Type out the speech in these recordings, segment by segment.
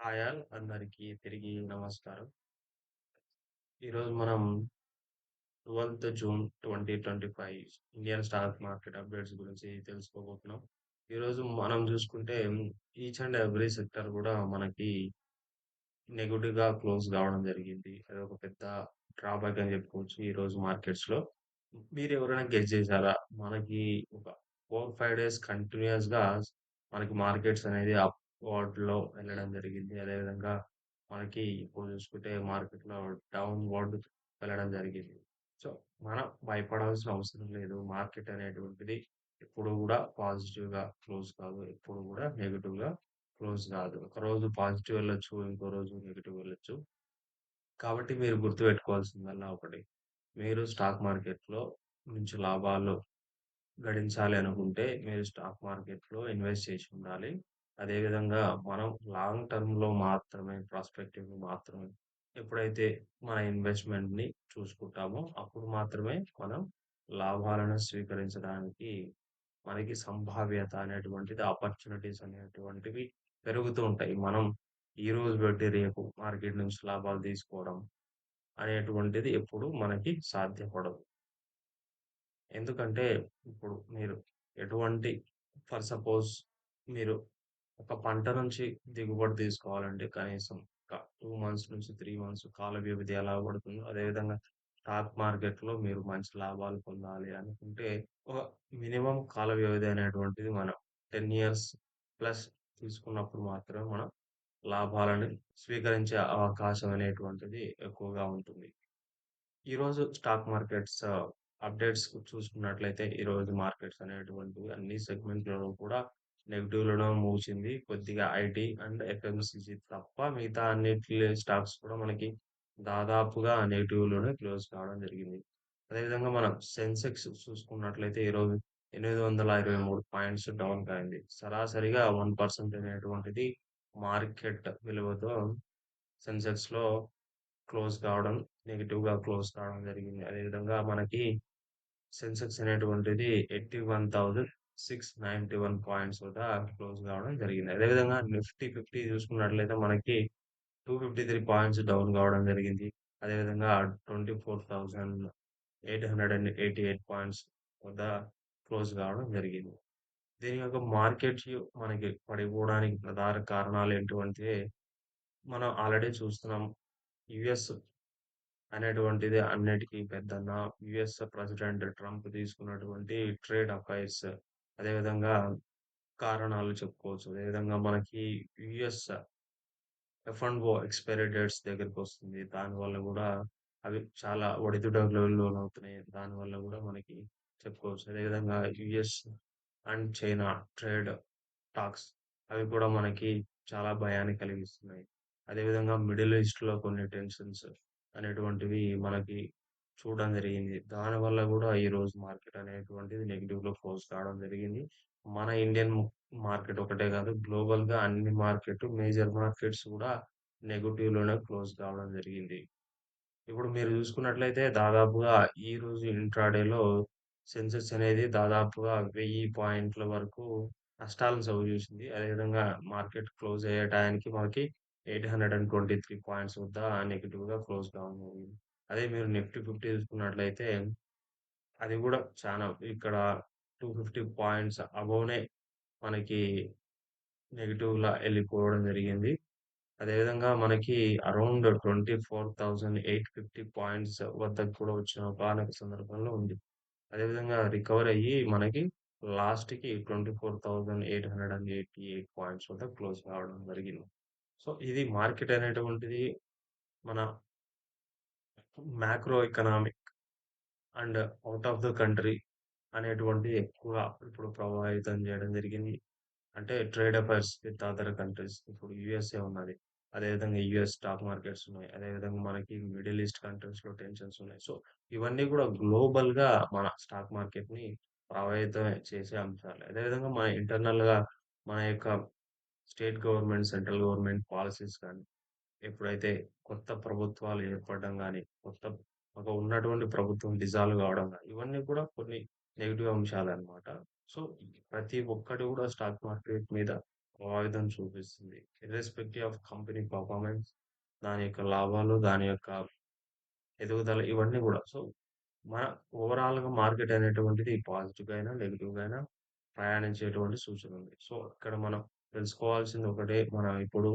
Hi all అందరికీ తిరిగి నమస్కారం. ఈరోజు మనం 12థ్ June 2025 Indian stock market updates గురించి తెలుసుకోబోతున్నాం. ఈరోజు మనం చూసుకుంటే ఈచ్ అండ్ ఎవ్రీ సెక్టర్ కూడా మనకి నెగెటివ్‌గా క్లోజ్ కావడం జరిగింది. అదొక పెద్ద డ్రాబ్యాక్ అని చెప్పుకోవచ్చు ఈరోజు మార్కెట్స్‌లో. మీరెవరైనా గెస్ చేసారా? మనకి ఒక 4, 5 డేస్ కంటిన్యూయస్‌గా మనకి మార్కెట్స్ అనేది అప్‌వార్డ్‌లో వెళ్ళడం జరిగింది. అదేవిధంగా మనకి ఇప్పుడు చూసుకుంటే మార్కెట్‌లో డౌన్‌వార్డ్ వెళ్ళడం జరిగింది. సో, మనం భయపడాల్సిన అవసరం లేదు. మార్కెట్ అనేటువంటిది ఎప్పుడు గూడా పాజిటివ్‌గా క్లోజ్ కాదు. ఎప్పుడు గూడా నెగెటివ్‌గా క్లోజ్ కాదు. ఒకరోజు పాజిటివ్ వెళ్ళొచ్చు. ఇంకో రోజు నెగెటివ్ వెళ్ళొచ్చు. కాబట్టి మీరు గుర్తుపెట్టుకోవాల్సిందల్లా ఒకటి. మీరు స్టాక్ మార్కెట్‌లో నుంచి లాభాలు గడించాలి అనుకుంటే మీరు స్టాక్ మార్కెట్‌లో ఇన్వెస్ట్ చేసి ఉండాలి. అదేవిధంగా మనం లాంగ్ టర్మ్‌లో మాత్రమే ప్రాస్పెక్టివ్‌ని మాత్రమే ఎప్పుడైతే మన ఇన్వెస్ట్‌మెంట్‌ని చూసుకుంటామో అప్పుడు మాత్రమే మనం లాభాలను స్వీకరించడానికి మనకి సంభావ్యత అనేటువంటిది ఆపర్చునిటీస్ అనేటువంటివి పెరుగుతూ ఉంటాయి. మనం ఈరోజు పెట్టి రేపు మార్కెట్ నుంచి లాభాలు తీసుకోవడం అనేటువంటిది ఎప్పుడు మనకి సాధ్యపడదు. ఎందుకంటే, ఇప్పుడు మీరు ఎటువంటి ఫర్ సపోజ్ మీరు ఒక పంట నుంచి దిగుబడి తీసుకోవాలంటే కనీసం ఒక 2 మంత్స్ నుంచి 3 మంత్స్ కాల వ్యవధి ఎలా పడుతుందో, అదేవిధంగా స్టాక్ మార్కెట్‌లో మీరు మంచి లాభాలు పొందాలి అనుకుంటే, ఒక మినిమమ్ కాల వ్యవధి అనేటువంటిది మనం 10 ఇయర్స్ ప్లస్ తీసుకున్నప్పుడు మాత్రమే మనం లాభాలను స్వీకరించే అవకాశం అనేటువంటిది ఎక్కువగా ఉంటుంది. ఈరోజు స్టాక్ మార్కెట్స్ అప్డేట్స్ చూసుకున్నట్లయితే, ఈరోజు మార్కెట్స్ అనేటువంటివి అన్ని సెగ్మెంట్‌లలో కూడా నెగెటివ్‌లోనే మూసింది. కొద్దిగా ఐటీ అండ్ ఎఫ్ఎంసీజీ తప్ప మిగతా అన్నిటి స్టాక్స్ కూడా మనకి దాదాపుగా నెగెటివ్‌లోనే క్లోజ్ కావడం జరిగింది. అదేవిధంగా మనం సెన్సెక్స్ చూసుకున్నట్లయితే ఈరోజు 823 పాయింట్స్ డౌన్‌గా అయింది. సరాసరిగా 1% అనేటువంటిది మార్కెట్ విలువతో సెన్సెక్స్‌లో క్లోజ్ కావడం, నెగెటివ్‌గా క్లోజ్ కావడం జరిగింది. అదేవిధంగా మనకి సెన్సెక్స్ అనేటువంటిది 81,691 పాయింట్స్ వద్ద క్లోజ్ కావడం జరిగింది. అదేవిధంగా నిఫ్టీ 50 చూసుకున్నట్లయితే మనకి 253 పాయింట్స్ డౌన్ కావడం జరిగింది. అదేవిధంగా 24,888 పాయింట్స్ వద్ద క్లోజ్ కావడం జరిగింది. దీని యొక్క మార్కెట్ వ్యూ మనకి పడిపోవడానికి ప్రధాన కారణాలు ఏంటివంటే, మనం ఆల్రెడీ చూస్తున్నాం. యూఎస్ అనేటువంటిది అన్నిటికీ పెద్దన్న. యూఎస్ ప్రెసిడెంట్ ట్రంప్ తీసుకున్నటువంటి ట్రేడ్ అఫైర్స్ అదేవిధంగా కారణాలు చెప్పుకోవచ్చు. అదేవిధంగా మనకి US F and O expiry dates దగ్గరకొస్తుంది. దానివల్ల గూడా అవి చాలా ఒడిదుడుకులకు లోనవుతున్నాయి. దానివల్ల గూడా మనకి చెప్పుకోవచ్చు. అదేవిధంగా US and China trade talks అవి కూడా మనకి చాలా భయాన్ని కలిగిస్తున్నాయి. అదేవిధంగా మిడిల్ ఈస్ట్‌లో కొన్ని టెన్షన్స్ అనేటువంటివి మనకి చూడడం జరిగింది. దానివల్ల గూడా ఈరోజు మార్కెట్ అనేటువంటిది నెగెటివ్‌లో క్లోజ్ కావడం జరిగింది. మన ఇండియన్ మార్కెట్ ఒకటే కాదు గ్లోబల్‌గా అన్ని మేజర్ మార్కెట్స్ కూడా నెగెటివ్‌లోనే క్లోజ్ కావడం జరిగింది. ఇప్పుడు మీరు చూసుకున్నట్లయితే దాదాపుగా ఈరోజు ఇంట్రాడేలో సెన్సెక్స్ అనేది దాదాపుగా 1000 పాయింట్ల వరకు నష్టాలను చవిచూసింది. అదేవిధంగా మార్కెట్ క్లోజ్ అయ్యే టయానికి మనకి 823 పాయింట్స్ వద్ద నెగెటివ్‌గా క్లోజ్ కావడం జరిగింది. అదే మీరు నిఫ్టీ 50 చూసుకున్నట్లయితే అది కూడా చానా ఇక్కడ 250 పాయింట్స్ అబోవ్‌నే మనకి నెగెటివ్‌లా ఎళ్ళిపోవడం జరిగింది. అదేవిధంగా మనకి అరౌండ్ 24,850 పాయింట్స్ వద్దకు కూడా వచ్చిన ఒకానొక సందర్భంలో ఉంది. అదేవిధంగా రికవర్ అయ్యి మనకి లాస్ట్‌కి 24,888 పాయింట్స్ వద్ద క్లోజ్ కావడం జరిగింది. సో, ఇది మార్కెట్ అనేటువంటిది మన macro economic and out of the country అనేటువంటిది ఎక్కువగా ఇప్పుడు ప్రభావితం చేయడం జరిగింది. అంటే trade affairs with other countries. ఇప్పుడు యూఎస్ఏ ఉన్నది. అదేవిధంగా యూఎస్ స్టాక్ మార్కెట్స్ ఉన్నాయి. అదేవిధంగా మనకి మిడిల్ ఈస్ట్ కంట్రీస్‌లో టెన్షన్స్ ఉన్నాయి. సో, ఇవన్నీ కూడా గ్లోబల్‌గా మన స్టాక్ మార్కెట్‌ని ప్రభావితం చేసే అంశాలే. అదేవిధంగా మన ఇంటర్నల్‌గా మన యొక్క state government, central government policies కానీ, ఎప్పుడైతే కొత్త ప్రభుత్వాలు ఏర్పడడం గాని, ఒక ఉన్నటువంటి ప్రభుత్వం డిసాల్వ్ కావడం గాని, ఇవన్నీ కూడా కొన్ని నెగెటివ్ అంశాలన్నమాట. సో, ప్రతి ఒక్కటి కూడా స్టాక్ మార్కెట్ మీద ప్రభావితం చూపిస్తుంది. ఇర్రెస్పెక్టివ్ ఆఫ్ కంపెనీ పెర్ఫార్మన్స్, దాని యొక్క లాభాలు, దాని యొక్క ఎదుగుదల ఇవన్నీ గూడా. సో, మన ఓవరాల్‌గా మార్కెట్ అనేటువంటిది పాజిటివ్‌గా అయినా, నెగెటివ్‌గా అయినా ప్రయాణించేటువంటి సూచన ఉంది. సో, ఇక్కడ మనం తెలుసుకోవాల్సింది ఒకటే, మనం ఇప్పుడు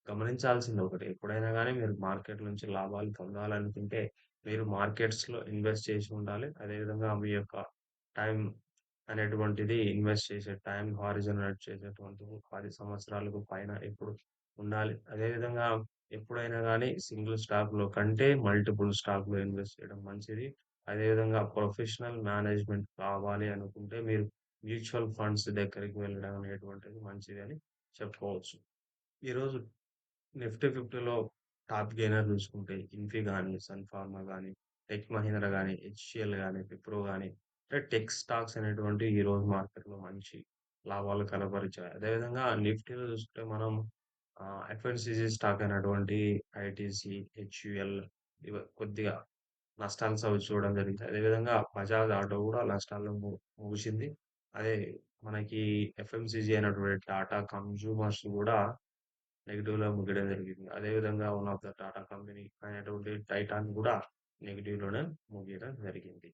గమనించాల్సింది ఒకటే. ఎప్పుడైనా గానీ మీరు మార్కెట్ నుంచి లాభాలు పొందాలనుకుంటే, మీరు మార్కెట్స్‌లో ఇన్వెస్ట్ చేసి ఉండాలి. అదేవిధంగా మీ యొక్క టైం అనేటువంటిది ఇన్వెస్ట్ చేసే టైం హారిజన్ చేసేటువంటిది 10 సంవత్సరాలకు పైన ఎప్పుడు ఉండాలి. అదేవిధంగా ఎప్పుడైనా గానీ సింగిల్ స్టాక్‌లో కంటే మల్టిపుల్ స్టాక్‌లో ఇన్వెస్ట్ చేయడం మంచిది. అదేవిధంగా ప్రొఫెషనల్ మేనేజ్‌మెంట్ కావాలి అనుకుంటే మీరు మ్యూచువల్ ఫండ్స్ దగ్గరికి వెళ్ళడం అనేటువంటిది మంచిదని చెప్పుకోవచ్చు. ఈరోజు నిఫ్టీ 50లో టాప్ గెయినర్ చూసుకుంటే ఇన్ఫీ గాని, సన్ ఫార్మా గాని, టెక్ మహీంద్రా గాని, హెచ్‌సిఎల్ గాని, విప్రో గాని అంటే టెక్ స్టాక్స్ అనేటువంటివి ఈరోజు మార్కెట్‌లో మంచి లాభాలు కనబరిచాయి. అదేవిధంగా నిఫ్టీలో చూసుకుంటే మనం ఎఫ్ఎన్‌సీజీ స్టాక్ అయినటువంటి ఐటీసీ, హెచ్‌యుఎల్ కొద్దిగా నష్టాలు చూడడం జరిగింది. అదేవిధంగా బజాజ్ ఆటో కూడా నష్టాల్లో ముగిసింది. అదే మనకి ఎఫ్ఎంసీజీ అయినటువంటి టాటా కన్స్యూమర్స్ గూడా నెగెటివ్‌లో ముగియడం జరిగింది. అదేవిధంగా one of the Tata company అయినటువంటి టైటాన్ గూడా నెగెటివ్‌లోనే ముగియడం జరిగింది.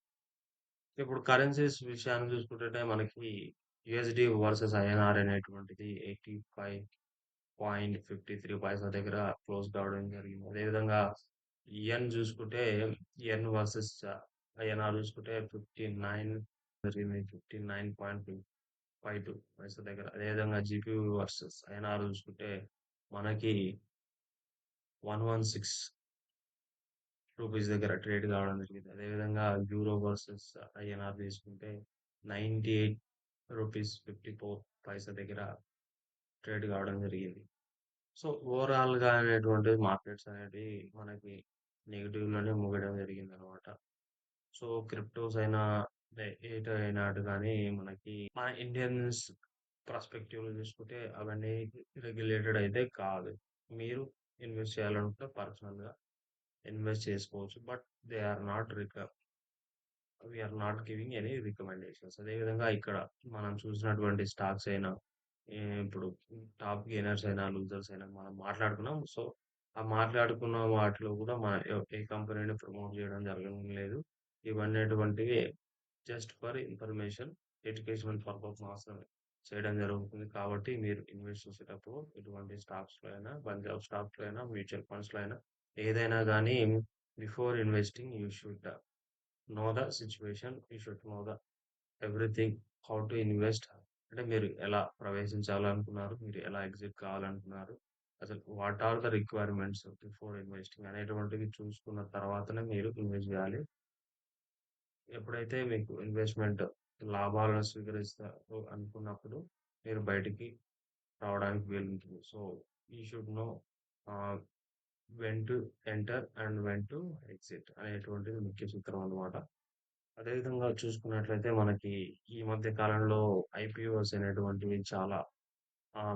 ఇప్పుడు కరెన్సీస్ విషయాన్ని చూసుకుంటుంటే మనకి యూఎస్‌డి వర్సెస్ ఐఎన్ఆర్ అనేటువంటిది 85.53 పైసా దగ్గర క్లోజ్ కావడం జరిగింది. అదేవిధంగా యెన్ చూసుకుంటే యెన్ వర్సెస్ ఐఎన్ఆర్ చూసుకుంటే 59 జరిగింది. 59.52 పైసా దగ్గర. అదేవిధంగా జీపీయూ వర్సెస్ ఐఎన్ఆర్ చూసుకుంటే మనకి 116 రూపీస్ దగ్గర ట్రేడ్ కావడం జరిగింది. అదేవిధంగా యూరో వర్సెస్ ఐఎన్ఆర్ తీసుకుంటే 98 రూపీస్ 54 పైసా దగ్గర ట్రేడ్ కావడం జరిగింది. సో, ఓవరాల్‌గా అనేటువంటిది మార్కెట్స్ అనేటివి మనకి నెగెటివ్‌లోనే ముగయడం జరిగిందనమాట. సో, క్రిప్టోస్ అయినా ఏటైనా అటు గాని మనకి మన ఇండియన్స్ పర్స్పెక్టివ్‌లో చూసుకుంటే అవన్నీ రెగ్యులేటెడ్ అయితే కాదు. మీరు ఇన్వెస్ట్ చేయాలనుకుంటే పర్సనల్‌గా ఇన్వెస్ట్ చేసుకోవచ్చు. But they are not we are not giving any recommendations. అదేవిధంగా ఇక్కడ మనం చూసినటువంటి స్టాక్స్ అయినా, ఇప్పుడు టాప్ గెయినర్స్ అయినా, లూజర్స్ అయినా మనం మాట్లాడుకున్నాం. సో, ఆ మాట్లాడుకున్న వాటిలో కూడా మన ఏ కంపెనీని ప్రమోట్ చేయడం జరగడం లేదు. ఇవన్నటువంటివి just for information, educational purpose మాత్రమే చేయడం జరుగుతుంది. కాబట్టి మీరు ఇన్వెస్ట్ చేసేటప్పుడు ఎటువంటి స్టాక్స్‌లో అయినా, పంజాబ్ స్టాక్స్‌లో అయినా, మ్యూచువల్ ఫండ్స్‌లో అయినా ఏదైనా గానీ before investing you should know the situation. You should know the everything. How to invest అంటే మీరు ఎలా ప్రవేశించాలనుకున్నారు? మీరు ఎలా ఎగ్జిట్ కావాలనుకున్నారు? అసలు what are the requirements before investing అనేటువంటివి చూసుకున్న తర్వాతనే మీరు ఇన్వెస్ట్ జేయాలి. ఎప్పుడైతే మీకు ఇన్వెస్ట్‌మెంట్ లాభాలను స్వీకరిస్తారు అనుకున్నప్పుడు మీరు బయటికి రావడానికి వీలుంటుంది. సో, యూ షుడ్ నో ఆహ్, when to enter and when to exit అనేటువంటిది ముఖ్య సూత్రం అన్నమాట. అదే విధంగా చూసుకున్నట్లయితే మనకి ఈ మధ్య కాలంలో ఐపీఓస్ అనేటువంటివి చాలా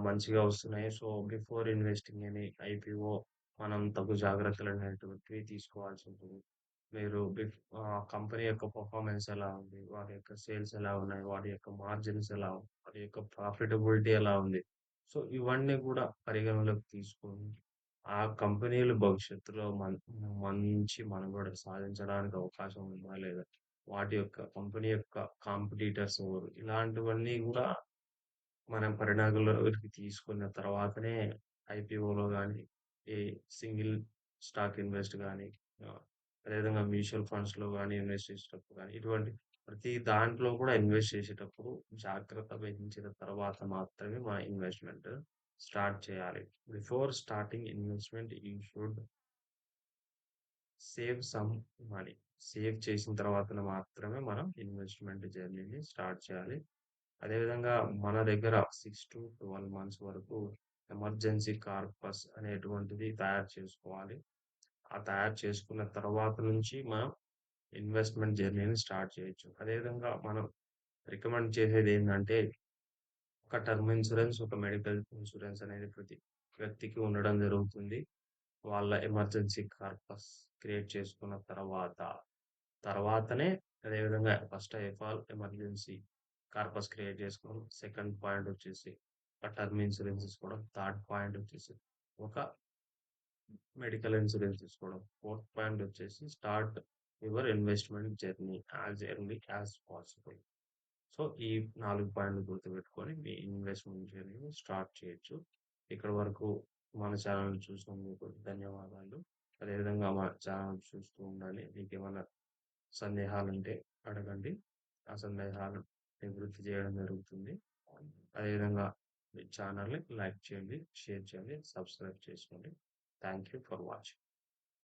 మంచిగా వస్తున్నాయి. So, before investing any IPO మనం తగు జాగ్రత్తలనేటువంటివి తీసుకోవాల్సి ఉంటుంది. మీరు కంపెనీ యొక్క పెర్ఫార్మన్స్ ఎలా ఉంది? వారి యొక్క సేల్స్ ఎలా ఉన్నాయి? వారి యొక్క మార్జిన్స్ ఎలా ఉంది? వారి యొక్క ప్రాఫిటబిలిటీ ఎలా ఉంది? సో, ఇవన్నీ కూడా పరిగణలోకి తీసుకొని, ఆ కంపెనీలు భవిష్యత్తులో మంచి మనుగడ సాధించడానికి అవకాశం ఉందా? లేదా? వాటి యొక్క కంపెనీ యొక్క కాంపిటీటర్స్ ఎవరు? ఇలాంటివన్నీ గూడా మనం పరిగణలోకి తీసుకున్న తర్వాతనే ఐపీఓలో గాని, ఈ సింగిల్ స్టాక్ ఇన్వెస్ట్ గాని, ఆహ్, అదేవిధంగా మ్యూచువల్ ఫండ్స్‌లో గాని ఇన్వెస్ట్ చేసేటప్పుడు గాని, ఇటువంటి ప్రతి దాంట్లో కూడా ఇన్వెస్ట్ చేసేటప్పుడు జాగ్రత్త వహించిన తర్వాత మాత్రమే మన ఇన్వెస్ట్‌మెంట్ స్టార్ట్ చేయాలి. Before starting investment you should save some money. Save చేసిన తర్వాతన మాత్రమే మనం ఇన్వెస్ట్‌మెంట్ జర్నీని స్టార్ట్ చేయాలి. అదేవిధంగా మన దగ్గర 6-12 మంత్స్ వరకు ఎమర్జెన్సీ కార్పస్ అనేటువంటిది తయారు చేసుకోవాలి. ఆ తయారు చేసుకున్న తర్వాత నుంచి మనం ఇన్వెస్ట్‌మెంట్ జర్నీని స్టార్ట్ చేయొచ్చు. అదేవిధంగా మనం రికమెండ్ చేసేదేంటంటే, ఒక టర్మ్ ఇన్స్యూరెన్స్, ఒక మెడికల్ ఇన్స్యూరెన్స్ అనేది ప్రతి వ్యక్తికి ఉండడం జరుగుతుంది. వాళ్ళ ఎమర్జెన్సీ కార్పస్ క్రియేట్ చేసుకున్న తర్వాతనే అదేవిధంగా first of all emergency corpus create చేసుకోవడం. సెకండ్ పాయింట్ వచ్చేసి ఒక టర్మ్ ఇన్సూరెన్స్ తీసుకోవడం. థర్డ్ పాయింట్ వచ్చేసి ఒక మెడికల్ ఇన్సూరెన్స్ తీసుకోవడం. ఫోర్త్ పాయింట్ వచ్చేసి start your investment journey as early as possible. So, ఈ 4 పాయింట్లు గుర్తుపెట్టుకొని మీ ఇన్వెస్ట్‌మెంట్ జర్నీని స్టార్ట్ చేయొచ్చు. ఇక్కడి వరకు మన ఛానెల్ చూసినందుకు ధన్యవాదాలు. అదేవిధంగా మన ఛానెల్ చూస్తూ ఉండాలి. మీకేమన్నా సందేహాలుంటే అడగండి. ఆ సందేహాలు నివృత్తి చేయడం జరుగుతుంది. అదేవిధంగా మీ ఛానల్‌ని లైక్ చేయండి, షేర్ చేయండి, సబ్స్క్రైబ్ చేసుకోండి. Thank you for watching.